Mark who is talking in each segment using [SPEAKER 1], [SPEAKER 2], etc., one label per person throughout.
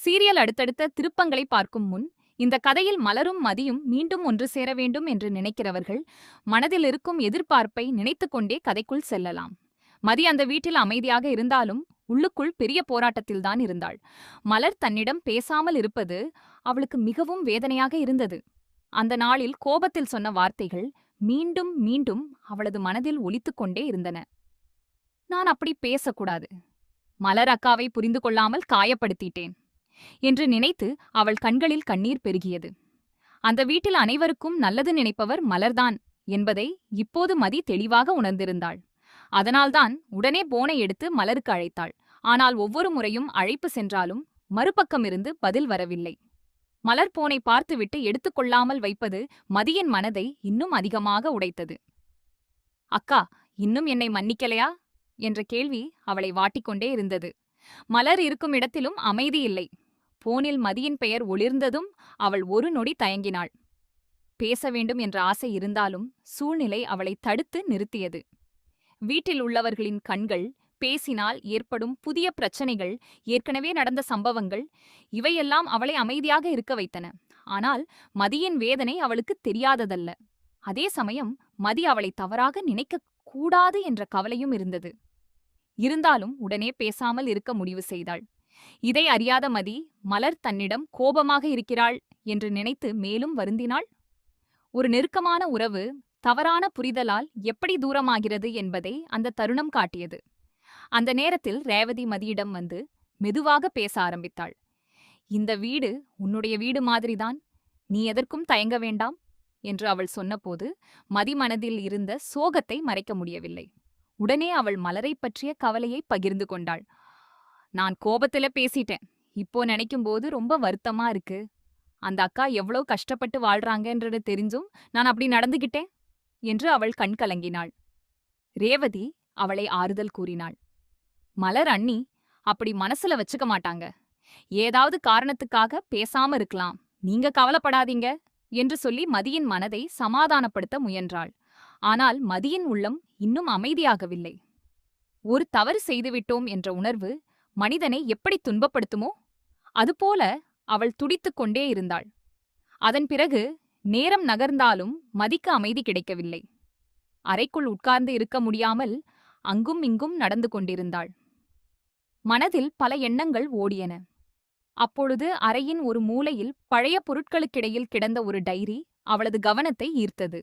[SPEAKER 1] Serial அடுத்தடுத்த திருப்பங்களை பார்க்கும் முன் இந்த கதையில் மலரும் மதியும் மீண்டும் ஒன்று சேர வேண்டும் என்று நினைக்கிறவர்கள் மனதில் இருக்கும் எதிர்பார்ப்பை நினைத்துக்கொண்டே கதைக்குள் செல்லலாம். மதி அந்த வீட்டில் அமைதியாக இருந்தாலும் உள்ளுக்குள் பெரிய போராட்டத்தில்தான் இருந்தாள். மலர் தன்னிடம் பேசாமல் இருப்பது அவளுக்கு மிகவும் வேதனையாக இருந்தது. அந்த நாளில் கோபத்தில் சொன்ன வார்த்தைகள் மீண்டும் மீண்டும் அவளது மனதில் ஒலித்துக் கொண்டே இருந்தன. நான் அப்படி பேசக்கூடாது. மலர் அக்காவை புரிந்து கொள்ளாமல் காயப்படுத்திட்டேன் என்று நினைத்து அவள் கண்களில் கண்ணீர் பெருகியது. அந்த வீட்டில் அனைவருக்கும் நல்லது நினைப்பவர் மலர்தான் என்பதை இப்போது மதி தெளிவாக உணர்ந்திருந்தாள். அதனால்தான் உடனே போனை எடுத்து மலருக்கு அழைத்தாள். ஆனால் ஒவ்வொரு முறையும் அழைப்பு சென்றாலும் மறுபக்கமிருந்து பதில் வரவில்லை. மலர் போனை பார்த்துவிட்டு எடுத்துக்கொள்ளாமல் வைப்பது மதியின் மனதை இன்னும் அதிகமாக உடைத்தது. அக்கா, இன்னும் என்னை மன்னிக்கலையா என்ற கேள்வி அவளை வாட்டிக்கொண்டே இருந்தது. மலர் இருக்கும் இடத்திலும் அமைதி இல்லை. போனில் மதியின் பெயர் ஒளிர்ந்ததும் அவள் ஒரு நொடி தயங்கினாள். பேச வேண்டும் என்ற ஆசை இருந்தாலும் சூழ்நிலை அவளை தடுத்து நிறுத்தியது. வீட்டில் உள்ளவர்களின் கண்கள், பேசினால் ஏற்படும் புதிய பிரச்சனைகள், ஏற்கனவே நடந்த சம்பவங்கள், இவையெல்லாம் அவளை அமைதியாக இருக்க வைத்தன. ஆனால் மதியின் வேதனை அவளுக்கு தெரியாததல்ல. அதே சமயம் மதி அவளை தவறாக நினைக்கக் கூடாது என்ற கவலையும் இருந்தது. இருந்தாலும் உடனே பேசாமல் இருக்க முடிவு செய்தாள். இதை அறியாத மதி மலர் தன்னிடம் கோபமாக இருக்கிறாள் என்று நினைத்து மேலும் வருந்தினாள். ஒரு நெருக்கமான உறவு தவறான புரிதலால் எப்படி தூரமாகிறது என்பதை அந்த தருணம் காட்டியது. அந்த நேரத்தில் ரேவதி மதியிடம் வந்து மெதுவாக பேச ஆரம்பித்தாள். இந்த வீடு உன்னுடைய வீடு மாதிரிதான், நீ எதற்கும் தயங்க வேண்டாம் என்று அவள் சொன்னபோது மதி மனதில் இருந்த சோகத்தை மறைக்க முடியவில்லை. உடனே அவள் மலரை பற்றிய கவலையை பகிர்ந்து கொண்டாள். நான் கோபத்துல பேசிட்டேன். இப்போ நினைக்கும்போது ரொம்ப வருத்தமா இருக்கு. அந்த அக்கா எவ்வளோ கஷ்டப்பட்டு வாழ்றாங்கன்றது தெரிஞ்சும் நான் அப்படி நடந்துகிட்டேன் என்று அவள் கண் கலங்கினாள். ரேவதி அவளை ஆறுதல் கூறினாள். மலர் அண்ணி அப்படி மனசுல வச்சுக்க மாட்டாங்க. ஏதாவது காரணத்துக்காக பேசாம இருக்கலாம். நீங்க கவலைப்படாதீங்க என்று சொல்லி மதியின் மனதை சமாதானப்படுத்த முயன்றாள். ஆனால் மதியின் உள்ளம் இன்னும் அமைதியாகவில்லை. ஒரு தவறு செய்துவிட்டோம் என்ற உணர்வு மனிதனை எப்படி துன்பப்படுத்துமோ அதுபோல அவள் துடித்துக் கொண்டே இருந்தாள். அதன் பிறகு நேரம் நகர்ந்தாலும் மதிக்கு அமைதி கிடைக்கவில்லை. அறைக்குள் உட்கார்ந்து இருக்க முடியாமல் அங்கும் இங்கும் நடந்து கொண்டிருந்தாள். மனதில் பல எண்ணங்கள் ஓடியன. அப்பொழுது அறையின் ஒரு மூலையில் பழைய பொருட்களுக்கிடையில் கிடந்த ஒரு டைரி அவளது கவனத்தை ஈர்த்தது.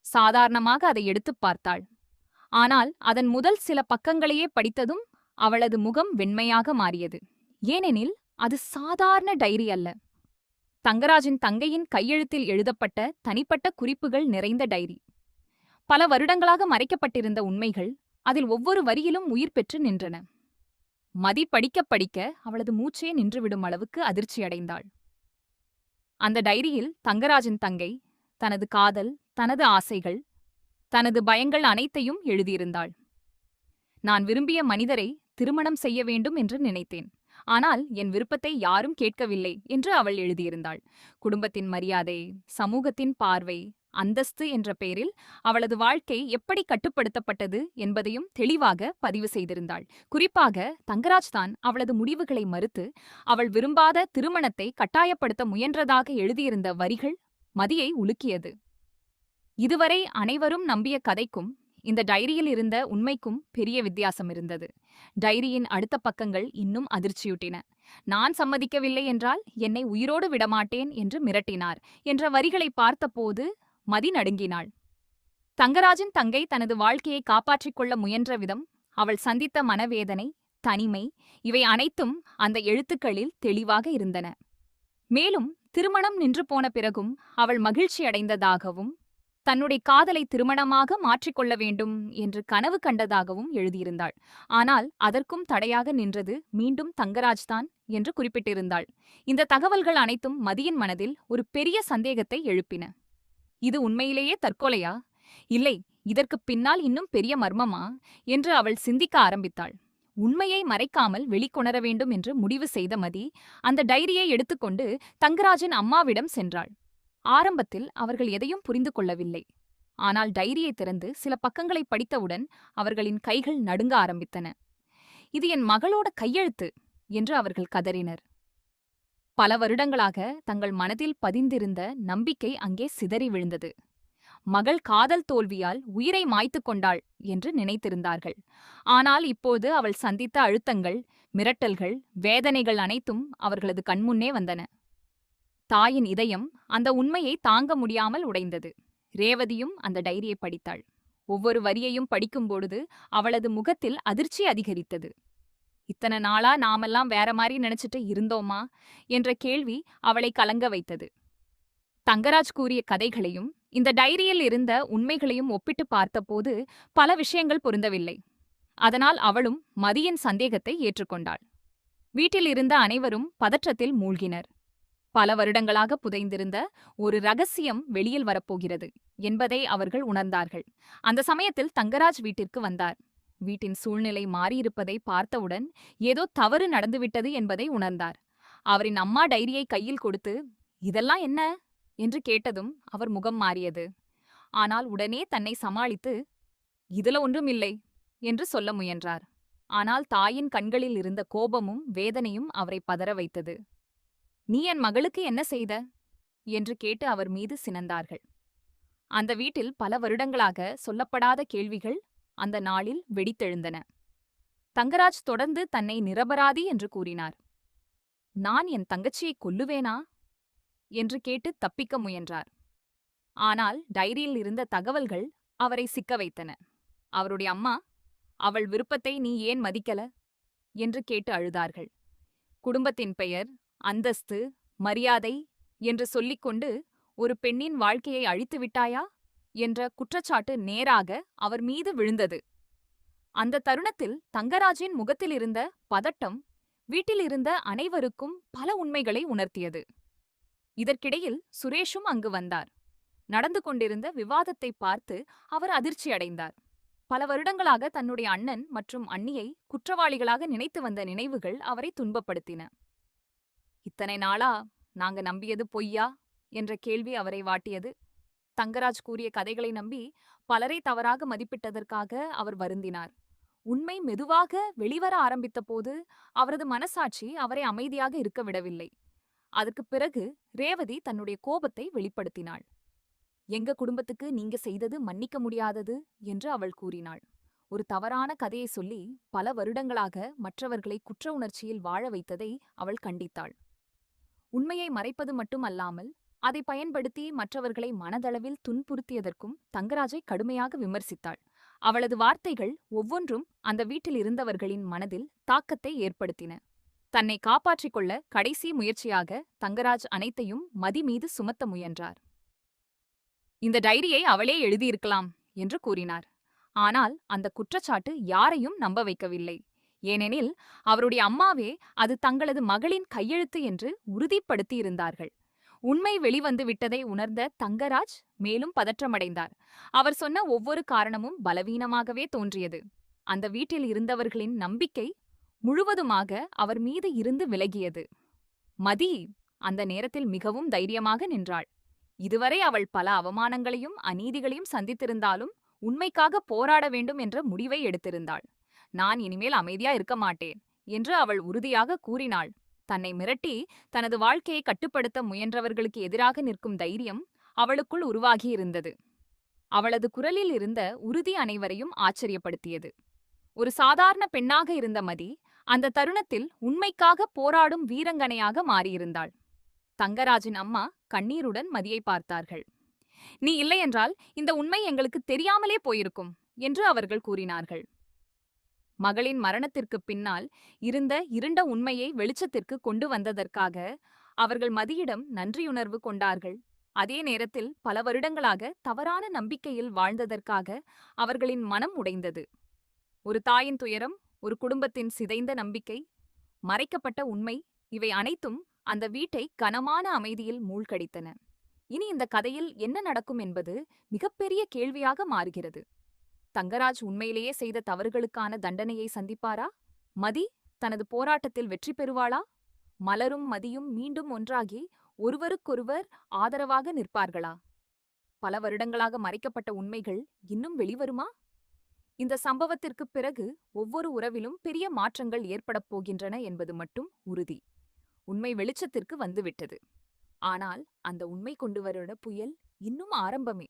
[SPEAKER 1] சாதாரணமாக அதை எடுத்துப் பார்த்தாள். ஆனால் அதன் முதல் சில பக்கங்களையே படித்ததும் அவளது முகம் வெண்மையாக மாறியது. ஏனெனில் அது சாதாரண டைரி அல்ல. தங்கராஜின் தங்கையின் கையெழுத்தில் எழுதப்பட்ட தனிப்பட்ட குறிப்புகள் நிறைந்த டைரி. பல வருடங்களாக மறைக்கப்பட்டிருந்த உண்மைகள் அதில் ஒவ்வொரு வரியிலும் உயிர் பெற்று நின்றன. மதி படிக்க படிக்க அவளது மூச்சே நின்றுவிடும் அளவுக்கு அதிர்ச்சியடைந்தாள். அந்த டைரியில் தங்கராஜின் தங்கை தனது காதல், தனது ஆசைகள், தனது பயங்கள் அனைத்தையும் எழுதியிருந்தாள். நான் விரும்பிய மனிதரை திருமணம் செய்ய வேண்டும் என்று நினைத்தேன். ஆனால் என் விருப்பத்தை யாரும் கேட்கவில்லை என்று அவள் எழுதியிருந்தாள். குடும்பத்தின் மரியாதை, சமூகத்தின் பார்வை, அந்தஸ்து என்ற பெயரில் அவளது வாழ்க்கை எப்படி கட்டுப்படுத்தப்பட்டது என்பதையும் தெளிவாக பதிவு செய்திருந்தாள். குறிப்பாக தங்கராஜ் தான் அவளது முடிவுகளை மறுத்து அவள் விரும்பாத திருமணத்தை கட்டாயப்படுத்த முயன்றதாக எழுதியிருந்த வரிகள் மதியை உலுக்கியது. இதுவரை அனைவரும் நம்பிய கதைக்கும் இந்த டைரியில் இருந்த உண்மைக்கும் பெரிய வித்தியாசம் இருந்தது. டைரியின் அடுத்த பக்கங்கள் இன்னும் அதிர்ச்சியூட்டின. நான் சம்மதிக்கவில்லை என்றால் என்னை உயிரோடு விடமாட்டேன் என்று மிரட்டினார் என்ற வரிகளை பார்த்தபோது மதி நடுங்கினாள். தங்கராஜின் தங்கை தனது வாழ்க்கையை காப்பாற்றிக் கொள்ள முயன்ற விதம், அவள் சந்தித்த மனவேதனை, தனிமை, இவை அனைத்தும் அந்த எழுத்துக்களில் தெளிவாக இருந்தன. மேலும் திருமணம் நின்று போன பிறகும் அவள் மகிழ்ச்சி அடைந்ததாகவும் தன்னுடைய காதலை திருமணமாக மாற்றிக்கொள்ள வேண்டும் என்று கனவு கண்டதாகவும் எழுதியிருந்தாள். ஆனால் அதற்கும் தடையாக நின்றது மீண்டும் தங்கராஜ்தான் என்று குறிப்பிட்டிருந்தாள். இந்த தகவல்கள் அனைத்தும் மதியின் மனதில் ஒரு பெரிய சந்தேகத்தை எழுப்பின. இது உண்மையிலேயே தற்கொலையா, இல்லை இதற்கு பின்னால் இன்னும் பெரிய மர்மமா என்று அவள் சிந்திக்க ஆரம்பித்தாள். உண்மையை மறைக்காமல் வெளிக்கொணர வேண்டும் என்று முடிவு செய்த மதி அந்த டைரியை எடுத்துக்கொண்டு தங்கராஜின் அம்மாவிடம் சென்றாள். ஆரம்பத்தில் அவர்கள் எதையும் புரிந்து கொள்ளவில்லை. ஆனால் டைரியை திறந்து சில பக்கங்களை படித்தவுடன் அவர்களின் கைகள் நடுங்க ஆரம்பித்தன. இது என் மகளோட கையெழுத்து என்று அவர்கள் கதறினர். பல வருடங்களாக தங்கள் மனதில் பதிந்திருந்த நம்பிக்கை அங்கே சிதறி விழுந்தது. மகள் காதல் தோல்வியால் உயிரை மாய்த்துக் கொண்டாள் என்று நினைத்திருந்தார்கள். ஆனால் இப்போது அவள் சந்தித்த அழுத்தங்கள், மிரட்டல்கள், வேதனைகள் அனைத்தும் அவர்களது கண்முன்னே வந்தன. தாயின் இதயம் அந்த உண்மையை தாங்க முடியாமல் உடைந்தது. ரேவதியும் அந்த டைரியை படித்தாள். ஒவ்வொரு வரியையும் படிக்கும்பொழுது அவளது முகத்தில் அதிர்ச்சி அதிகரித்தது. இத்தனை நாளா நாமெல்லாம் வேற மாதிரி நினைச்சிட்டு இருந்தோமா என்ற கேள்வி அவளை கலங்க வைத்தது. தங்கராஜ் கூறிய கதைகளையும் இந்த டைரியில் இருந்த உண்மைகளையும் ஒப்பிட்டு பார்த்தபோது பல விஷயங்கள் பொருந்தவில்லை. அதனால் அவளும் மதியின் சந்தேகத்தை ஏற்றுக்கொண்டாள். வீட்டில் இருந்த அனைவரும் பதற்றத்தில் மூழ்கினர். பல வருடங்களாக புதைந்திருந்த ஒரு ரகசியம் வெளியில் வரப்போகிறது என்பதை அவர்கள் உணர்ந்தார்கள். அந்த சமயத்தில் தங்கராஜ் வீட்டிற்கு வந்தார். வீட்டின் சூழ்நிலை மாறியிருப்பதை பார்த்தவுடன் ஏதோ தவறு நடந்துவிட்டது என்பதை உணர்ந்தார். அவரின் அம்மா டைரியை கையில் கொடுத்து, "இதெல்லாம் என்ன?" என்று கேட்டதும் அவர் முகம் மாறியது. ஆனால் உடனே தன்னை சமாளித்து, "இதுல ஒன்றுமில்லை" என்று சொல்ல முயன்றார். ஆனால் தாயின் கண்களில் இருந்த கோபமும் வேதனையும் அவரை பதற வைத்தது. "நீ என் மகளுக்கு என்ன செய்த?" என்று கேட்டு அவர் மீது சினந்தார்கள். அந்த வீட்டில் பல வருடங்களாக சொல்லப்படாத கேள்விகள் அந்த நாளில் வெடித்தெழுந்தன. தங்கராஜ் தொடர்ந்து தன்னை நிரபராதி என்று கூறினார். "நான் என் தங்கச்சியை கொல்லுவேனா?" என்று கேட்டு தப்பிக்க முயன்றார். ஆனால் டைரியில் இருந்த தகவல்கள் அவரை சிக்க வைத்தன. அவருடைய அம்மா, "அவள் விருப்பத்தை நீ ஏன் மதிக்கல?" என்று கேட்டு அழுதார்கள். குடும்பத்தின் பெயர், அந்தஸ்து, மரியாதை என்று சொல்லிக்கொண்டு ஒரு பெண்ணின் வாழ்க்கையை அழித்து விட்டாயா என்ற குற்றச்சாட்டு நேராக அவர் மீது விழுந்தது. அந்த தருணத்தில் தங்கராஜின் முகத்திலிருந்த பதட்டம் வீட்டிலிருந்த அனைவருக்கும் பல உண்மைகளை உணர்த்தியது. இதற்கிடையில் சுரேஷும் அங்கு வந்தார். நடந்து கொண்டிருந்த விவாதத்தை பார்த்து அவர் அதிர்ச்சியடைந்தார். பல வருடங்களாக தன்னுடைய அண்ணன் மற்றும் அண்ணியை குற்றவாளிகளாக நினைத்து வந்த நினைவுகள் அவரை துன்பப்படுத்தின. "இத்தனை நாளா நாங்க நம்பியது பொய்யா?" என்ற கேள்வி அவரை வாட்டியது. தங்கராஜ் கூறிய கதைகளை நம்பி பலரை தவறாக மதிப்பிட்டதற்காக அவர் வருந்தினார். உண்மை மெதுவாக வெளிவர ஆரம்பித்த போது அவரது மனசாட்சி அவரை அமைதியாக இருக்க விடவில்லை. அதற்குப் பிறகு ரேவதி தன்னுடைய கோபத்தை வெளிப்படுத்தினாள். "எங்க குடும்பத்துக்கு நீங்க செய்தது மன்னிக்க முடியாதது" என்று அவள் கூறினாள். ஒரு தவறான கதையை சொல்லி பல வருடங்களாக மற்றவர்களை குற்ற உணர்ச்சியில் வாழ வைத்ததை அவள் கண்டித்தாள். உண்மையை மறைப்பது மட்டுமல்லாமல் அதை பயன்படுத்தி மற்றவர்களை மனதளவில் துன்புறுத்தியதற்கும் தங்கராஜை கடுமையாக விமர்சித்தாள். அவளது வார்த்தைகள் ஒவ்வொன்றும் அந்த வீட்டில் இருந்தவர்களின் மனதில் தாக்கத்தை ஏற்படுத்தின. தன்னை காப்பாற்றிக் கொள்ள கடைசி முயற்சியாக தங்கராஜ் அனைத்தையும் மதி மீது சுமத்த முயன்றார். "இந்த டைரியை அவளே எழுதியிருக்கலாம்" என்று கூறினார். ஆனால் அந்த குற்றச்சாட்டு யாரையும் நம்ப வைக்கவில்லை. ஏனெனில் அவருடைய அம்மாவே அது தங்களது மகளின் கையெழுத்து என்று உறுதிப்படுத்தியிருந்தார்கள். உண்மை வெளிவந்து விட்டதை உணர்ந்த தங்கராஜ் மேலும் பதற்றமடைந்தார். அவர் சொன்ன ஒவ்வொரு காரணமும் பலவீனமாகவே தோன்றியது. அந்த வீட்டில் இருந்தவர்களின் நம்பிக்கை முழுவதுமாக அவர் மீது இருந்து விலகியது. மதி அந்த நேரத்தில் மிகவும் தைரியமாக நின்றாள். இதுவரை அவள் பல அவமானங்களையும் அநீதிகளையும் சந்தித்திருந்தாலும் உண்மைக்காக போராட வேண்டும் என்ற முடிவை எடுத்திருந்தாள். "நான் இனிமேல் அமைதியா இருக்க மாட்டேன்" என்று அவள் உறுதியாக கூறினாள். தன்னை மிரட்டி தனது வாழ்க்கையை கட்டுப்படுத்த முயன்றவர்களுக்கு எதிராக நிற்கும் தைரியம் அவளுக்குள் உருவாகியிருந்தது. அவளது குரலில் இருந்த உறுதி அனைவரையும் ஆச்சரியப்படுத்தியது. ஒரு சாதாரண பெண்ணாக இருந்த மதி அந்த தருணத்தில் உண்மைக்காக போராடும் வீரங்கனையாக மாறியிருந்தாள். தங்கராஜின் அம்மா கண்ணீருடன் மதியை பார்த்தார்கள். "நீ இல்லையென்றால் இந்த உண்மை எங்களுக்கு தெரியாமலே போயிருக்கும்" என்று அவர்கள் கூறினார்கள். மகளின் மரணத்திற்குப் பின்னால் இருந்த இருண்ட உண்மையை வெளிச்சத்திற்கு கொண்டு வந்ததற்காக அவர்கள் மதியிடம் நன்றியுணர்வு கொண்டார்கள். அதே நேரத்தில் பல வருடங்களாக தவறான நம்பிக்கையில் வாழ்ந்ததற்காக அவர்களின் மனம் உடைந்தது. ஒரு தாயின் துயரம், ஒரு குடும்பத்தின் சிதைந்த நம்பிக்கை, மறைக்கப்பட்ட உண்மை, இவை அனைத்தும் அந்த வீட்டை கனமான அமைதியில் மூழ்கடித்தன. இனி இந்த கதையில் என்ன நடக்கும் என்பது மிகப்பெரிய கேள்வியாக மாறுகிறது. தங்கராஜ் உண்மையிலேயே செய்த தவறுகளுக்கான தண்டனையை சந்திப்பாரா? மதி தனது போராட்டத்தில் வெற்றி பெறுவாளா? மலரும் மதியும் மீண்டும் ஒன்றாகி ஒருவருக்கொருவர் ஆதரவாக நிற்பார்களா? பல வருடங்களாக மறைக்கப்பட்ட உண்மைகள் இன்னும் வெளிவருமா? இந்த சம்பவத்திற்குப் பிறகு ஒவ்வொரு உறவிலும் பெரிய மாற்றங்கள் ஏற்படப் போகின்றன என்பது மட்டும் உறுதி. உண்மை வெளிச்சத்திற்கு வந்துவிட்டது. ஆனால் அந்த உண்மை கொண்டு வருட புயல் இன்னும் ஆரம்பமே.